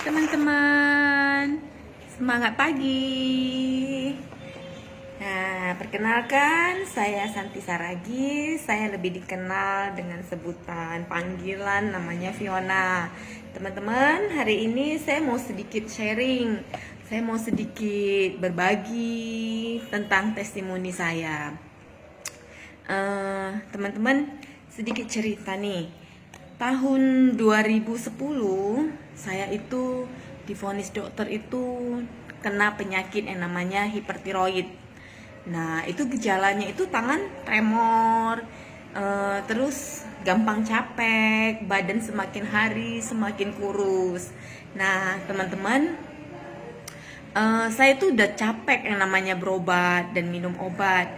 teman-teman, semangat pagi. Nah, perkenalkan saya Santi Saragi. Saya lebih dikenal dengan sebutan panggilan namanya Fiona. Teman-teman, hari ini saya mau sedikit sharing. Saya mau sedikit berbagi tentang testimoni saya. Teman-teman, sedikit cerita nih. Tahun 2010 saya itu divonis dokter itu kena penyakit yang namanya hipertiroid. Nah, itu gejalanya itu tangan tremor, terus gampang capek, badan semakin hari semakin kurus. Nah, teman-teman, saya itu udah capek yang namanya berobat dan minum obat.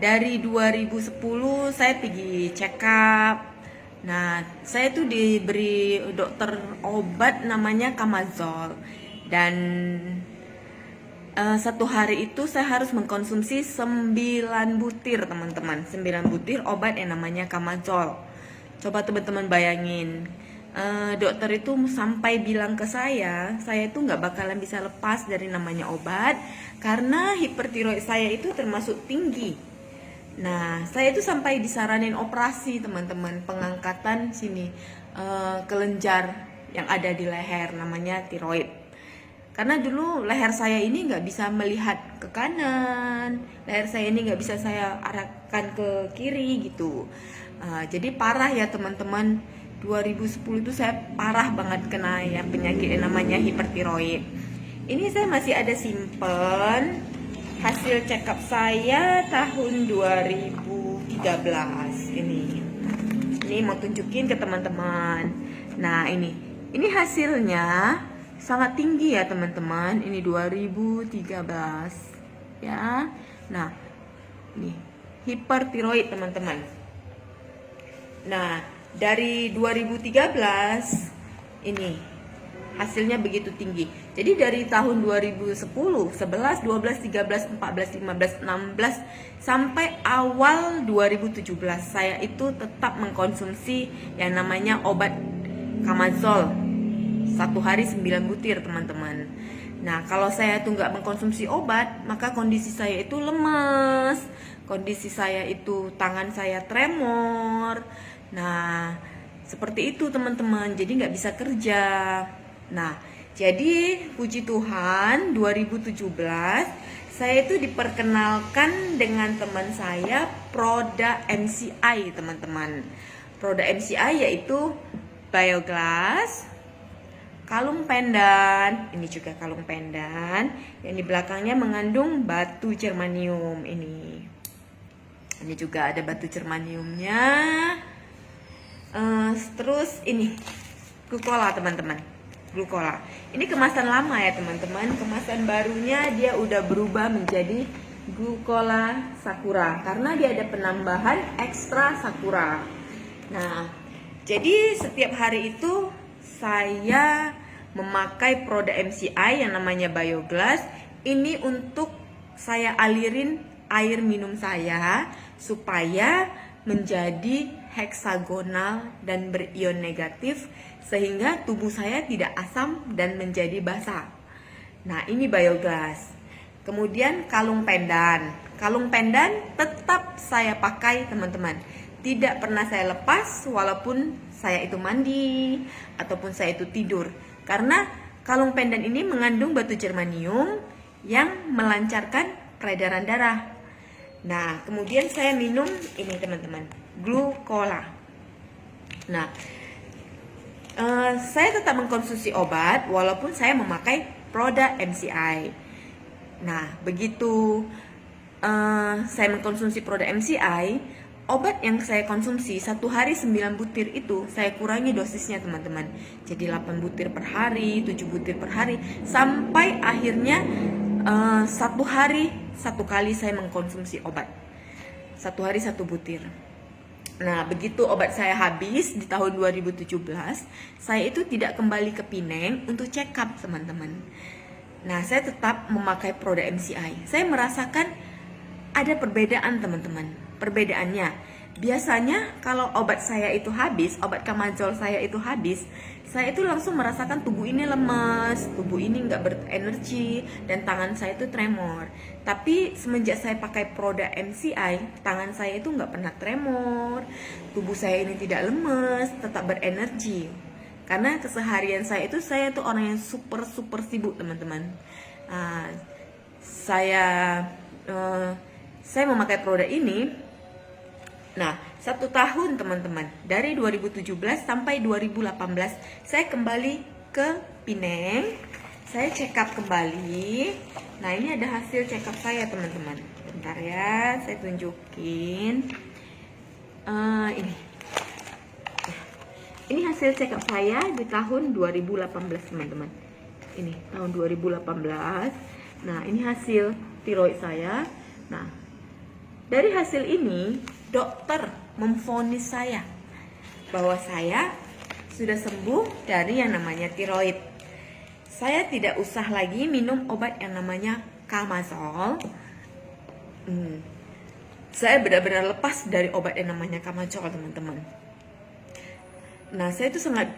Dari 2010 saya pergi check up. Nah, saya tuh diberi dokter obat namanya Kamazol. Dan satu hari itu saya harus mengkonsumsi 9 butir, teman-teman. 9 butir obat yang namanya Kamazol. Coba teman-teman bayangin. Dokter itu sampai bilang ke saya itu nggak bakalan bisa lepas dari namanya obat karena hipertiroid saya itu termasuk tinggi. Nah, saya itu sampai disaranin operasi, teman-teman, pengangkatan sini kelenjar yang ada di leher namanya tiroid. Karena dulu leher saya ini nggak bisa melihat ke kanan, leher saya ini nggak bisa saya arahkan ke kiri gitu. Jadi parah ya teman-teman. 2010 itu saya parah banget kena ya penyakit yang namanya hipertiroid. Ini saya masih ada simpen hasil check up saya tahun 2013 ini. Ini mau tunjukin ke teman-teman. Nah, ini hasilnya sangat tinggi ya teman-teman. Ini 2013 ya. Nah, ini hipertiroid teman-teman. Nah, dari 2013 ini hasilnya begitu tinggi. Jadi dari tahun 2010, 11, 12, 13, 14, 15, 16 sampai awal 2017 saya itu tetap mengkonsumsi yang namanya obat Kamazol. Satu hari 9 butir, teman-teman. Nah, kalau saya tuh nggak mengkonsumsi obat, maka kondisi saya itu lemes. Kondisi saya itu tangan saya tremor. Nah, seperti itu teman-teman. Jadi nggak bisa kerja. Nah, jadi puji Tuhan 2017 saya itu diperkenalkan dengan teman saya Proda MCI, teman-teman. Proda MCI yaitu Bioglass, kalung pendan, ini juga kalung pendan yang di belakangnya mengandung batu germanium ini. Ini juga ada batu germaniumnya. Terus ini glukola, teman-teman. Glukola. Ini kemasan lama ya, teman-teman. Kemasan barunya dia udah berubah menjadi glukola sakura karena dia ada penambahan ekstra sakura. Nah, jadi setiap hari itu saya memakai Proda MCI yang namanya Bioglass ini untuk saya alirin air minum saya supaya menjadi heksagonal dan berion negatif sehingga tubuh saya tidak asam dan menjadi basah. Nah, ini Bioglass. Kemudian kalung pendan. Kalung pendan tetap saya pakai, teman-teman. Tidak pernah saya lepas walaupun saya itu mandi ataupun saya itu tidur. Karena kalung pendan ini mengandung batu germanium yang melancarkan peredaran darah. Nah, kemudian saya minum ini, teman-teman, glukola. Nah, saya tetap mengkonsumsi obat walaupun saya memakai Proda MCI. Nah, begitu saya mengkonsumsi Proda MCI, obat yang saya konsumsi satu hari 9 butir itu saya kurangi dosisnya, teman-teman. Jadi 8 butir per hari, 7 butir per hari, sampai akhirnya satu hari satu kali saya mengkonsumsi obat. Satu hari 1 butir. Nah, begitu obat saya habis di tahun 2017, saya itu tidak kembali ke Pineng untuk check up, teman-teman. Nah, saya tetap memakai Proda MCI. Saya merasakan ada perbedaan, teman-teman. Perbedaannya, Biasanya kalau obat saya itu habis, obat Kamajol saya itu habis, saya itu langsung merasakan tubuh ini lemas, tubuh ini nggak berenergi, dan tangan saya itu tremor. Tapi semenjak saya pakai produk MCI, tangan saya itu nggak pernah tremor, tubuh saya ini tidak lemes, tetap berenergi. Karena keseharian saya tuh orang yang super super sibuk, teman-teman. Ah, saya saya memakai produk ini. Nah, 1 tahun teman-teman, dari 2017 sampai 2018 saya kembali ke Pineng. Saya check up kembali. Nah, ini ada hasil check up saya teman-teman. Bentar ya, saya tunjukin. Ini hasil check up saya di tahun 2018 teman-teman. Ini tahun 2018. Nah, ini hasil tiroid saya. Nah, dari hasil ini dokter memvonis saya bahwa saya sudah sembuh dari yang namanya tiroid. Saya tidak usah lagi minum obat yang namanya Kamazol. Saya benar-benar lepas dari obat yang namanya Kamazol, teman-teman. Nah, saya itu sangat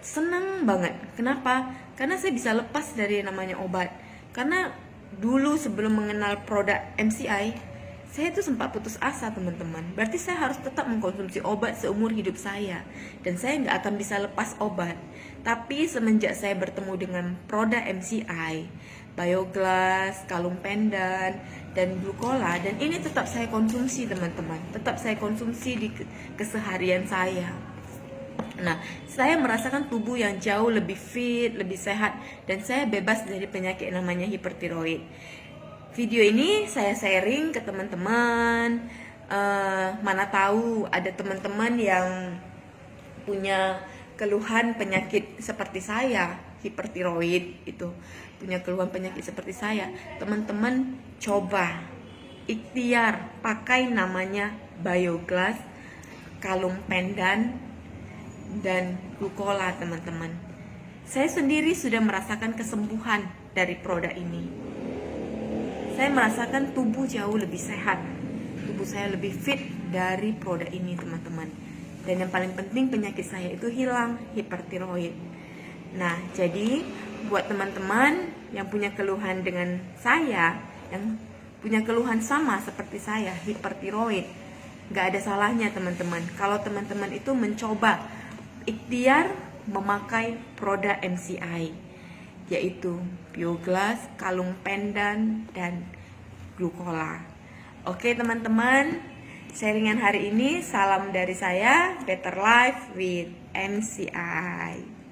senang banget. Kenapa? Karena saya bisa lepas dari yang namanya obat. Karena dulu sebelum mengenal produk MCI, saya itu sempat putus asa, teman-teman. Berarti saya harus tetap mengkonsumsi obat seumur hidup saya, dan saya nggak akan bisa lepas obat. Tapi semenjak saya bertemu dengan produk MCI, Bioglass, kalung pendan, dan glucola, dan ini tetap saya konsumsi, teman-teman. Tetap saya konsumsi di keseharian saya. Nah, saya merasakan tubuh yang jauh lebih fit, lebih sehat, dan saya bebas dari penyakit namanya hipertiroid. Video ini saya sharing ke teman-teman. Mana tahu ada teman-teman yang punya keluhan penyakit seperti saya, hipertiroid itu, punya keluhan penyakit seperti saya. Teman-teman coba ikhtiar pakai namanya Bioglass, kalung pendan, dan glucola, teman-teman. Saya sendiri sudah merasakan kesembuhan dari produk ini. Saya merasakan tubuh jauh lebih sehat, tubuh saya lebih fit dari produk ini, teman-teman. Dan yang paling penting, penyakit saya itu hilang, hipertiroid. Nah, jadi buat teman-teman yang punya keluhan dengan saya, yang punya keluhan sama seperti saya, hipertiroid, gak ada salahnya teman-teman kalau teman-teman itu mencoba ikhtiar memakai produk MCI, yaitu Bioglass, kalung pendan, dan glucola. Oke teman-teman, sharingan hari ini, salam dari saya, Better Life with MCI.